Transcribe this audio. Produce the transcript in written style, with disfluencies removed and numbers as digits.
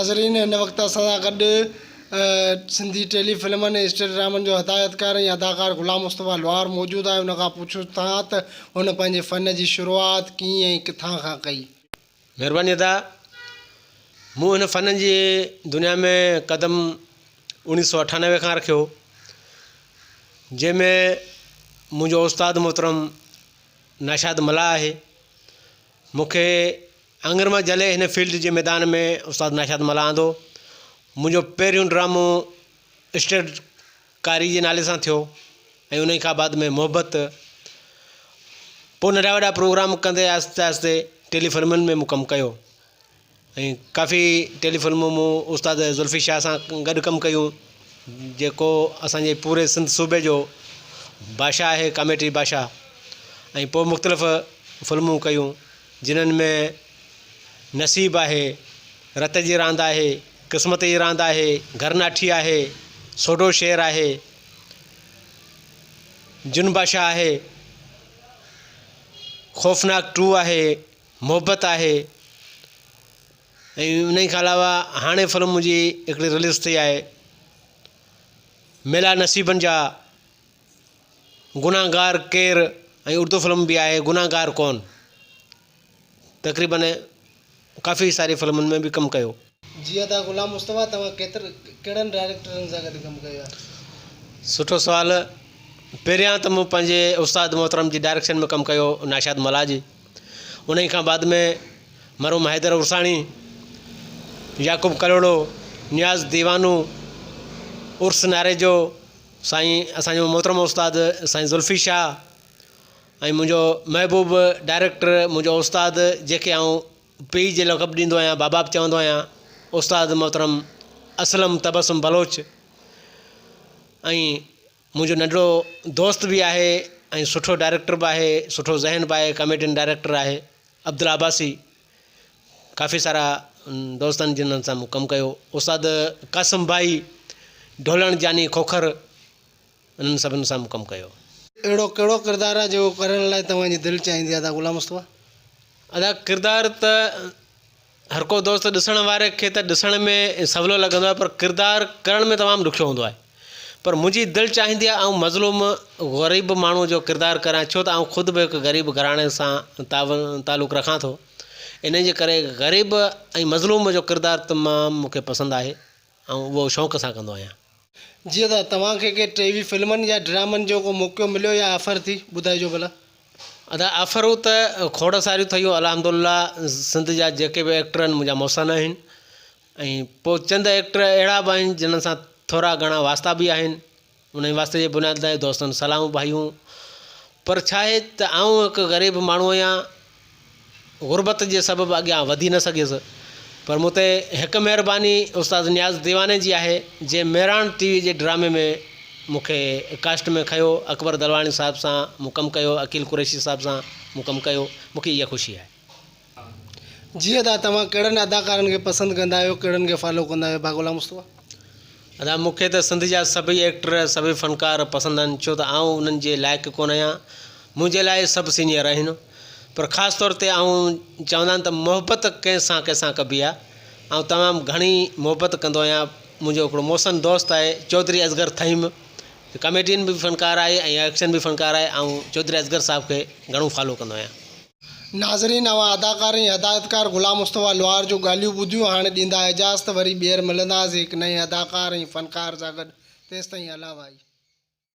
नाज़रीन इन वक्त असां गॾु सिंधी टेली फिल्मन ऐं स्टेट ड्रामनि जो हिदायतकार ऐं अदाकार ग़ुलाम मुस्तफ़ा लुहार मौजूदु आहे। उन खां पुछूं था त हुन पंहिंजे फ़न जी शुरूआति कीअं ऐं किथां खां कई। महिरबानी अदा। मूं हिन फ़न जी दुनिया में क़दम 1998 खां रखियो, जंहिंमें मुंहिंजो उस्ताद मोहतरम नाशाद मला आहे। मूंखे आंगर मां जले हिन फील्ड जे मैदान में उस्ताद नाशाद मला आंदो। मुंहिंजो पहिरियों ड्रामो स्टेट कारी जे नाले सां थियो ऐं उन खां बाद में मोहबत, पोइ नंढा वॾा प्रोग्राम कंदे आहिस्ते आहिस्ते टेली फिल्मुनि में मूं कमु कयो ऐं काफ़ी टेली फिल्मूं मूं उस्ताद ज़ुल्फ़ी शाह सां गॾु कमु कयूं, जेको असांजे पूरे सिंध सूबे जो बादशाह आहे, कॉमेडी बादशाह। ऐं पोइ मुख़्तलिफ़ फिल्मूं कयूं जिन्हनि में नसीब आहे, रत जी रांदि आहे, क़िस्मत जी रांदि आहे, घरनाठी आहे, सोडो शेर आहे, जुन बादशाह आहे, खौफ़नाक 2 आहे, मोहबत आहे। ऐं उन खां अलावा हाणे फिल्म मुंहिंजी हिकिड़ी रिलीज़ थी आहे, मेला नसीबनि जा, गुनाहगार केरु, ऐं उर्दू फिल्म बि आहे गुनाहगार कौन। तक़रीबन काफ़ी सारी फिल्मुनि में बि कमु कयो। जी अदा ग़ुलाम मुस्तफ़ा, तव्हां कहिड़नि डायरेक्टरनि सां गॾु कमु कयो आहे? सुठो सुवाल। पहिरियां त मूं पंहिंजे उस्ताद मोहतरम जी डायरेक्शन में कमु कयो, नाशाद मला जी। उन खां बाद में मरहूम हैदर उरसाणी, याकूब कलोड़ो, नियाज़ दीवानू, उर्स नारे जो साईं असांजो मोहतरम उस्ताद साईं ज़ुल्फ़ी शाह, ऐं मुंहिंजो महबूब डायरेक्टर मुंहिंजो उस्ताद जंहिंखे आउं पीउ जे लक़ब ॾींदो आहियां, बाबा बि चवंदो आहियां, उस्ताद मोहतरम असलम तबसुम बलोच। ऐं मुंहिंजो नंढो दोस्त बि आहे ऐं सुठो डायरेक्टर बि आहे, सुठो ज़हन बि आहे, कॉमेडियन डायरेक्टर आहे, अब्दुल अब्बासी। काफ़ी सारा दोस्तनि जिन्हनि सां मूं कमु कयो। उस्ताद क़ासिम भाई, ढोलण जानी खोखर, उन्हनि सभिनि सां मूं कमु कयो। अहिड़ो कहिड़ो किरदारु आहे जो करण लाइ तव्हांजी दिलि चाहींदी आहे ग़ुलाम मुस्तफ़ा? अदा किरदारु त हर को दोस्त ॾिसण वारे खे त ॾिसण में सवलो लॻंदो आहे, पर किरदारु करण में तमामु ॾुखियो हूंदो आहे। पर मुंहिंजी दिलि चाहींदी आहे ऐं मज़लूम ग़रीब माण्हू जो किरदारु करां, छो त आउं ख़ुदि बि हिकु ग़रीब घराणे सां तालुक़ु रखां थो। इन जे करे ग़रीब ऐं मज़लूम जो किरदारु तमामु मूंखे पसंदि आहे ऐं उहो शौक़ु सां कंदो आहियां। जीअं त तव्हांखे के टीवी फिल्मनि या ड्रामनि जो को मौक़ो मिलियो या ऑफर थी, ॿुधाइजो भला। अदा ऑफरूं त खोड़ सारियूं ठहियूं, अल्हम्दुलिल्लाह। सिंध जा जेके बि एक्टर आहिनि मुंहिंजा मौसन आहिनि, ऐं पोइ चंद एक्टर अहिड़ा बि आहिनि जिन्हनि सां थोरा घणा वास्ता बि आहिनि। उन वास्ते जे बुनियाद ते दोस्तनि सलाहूं भाइयूं। पर छा आहे त आउं हिकु ग़रीब माण्हू आहियां, ग़ुरबत जे सबबु अॻियां वधी न सघियुसि। पर मूं ते हिकु महिरबानी उस्ताद नियाज़ दीवाने जी आहे, जंहिं मेरान टीवी जे ड्रामे में मूंखे कास्ट में खयो। अकबर दलवाणी साहिब सां मूं कमु कयो, अकील कुरैशी साहिब सां मूं कमु कयो। मूंखे इहा ख़ुशी आहे। जीअं त तव्हां कहिड़नि अदाकारनि खे पसंदि कंदा आहियो, कहिड़नि खे फॉलो कंदा आहियो भाई ग़ुलाम मुस्तफ़ा? अदा मूंखे त सिंध जा सभई एक्टर, सभई फ़नकार पसंदि आहिनि, छो त आउं उन्हनि जे लाइक़ु कोन आहियां। मुंहिंजे लाइ सभु सीनियर आहिनि, पर ख़ासि तौर ते आउं चवंदा आहिनि त मोहबत कंहिंसां कबी आहे। ऐं तमामु घणी मोहबत कंदो आहियां। मुंहिंजो हिकिड़ो मोहसन दोस्त आहे चौधरी असगर थईम, कॉमेडियन बि फ़नकार आहे ऐं एक्शन बि फ़नकार आहे। ऐं चौधरी असगर साहिब खे घणो फॉलो कंदो आहियां। नाज़रीन, अवां अदाकार ऐं हिदायतकार ग़ुलाम मुस्तफ़ा लुहार जो ॻाल्हियूं ॿुधियूं। हाणे ॾींदा इजाज़त, वरी ॿीहर मिलंदासीं हिकु नए अदाकार ऐं फ़नकार सां गॾु। तेसिताईं अला भाई।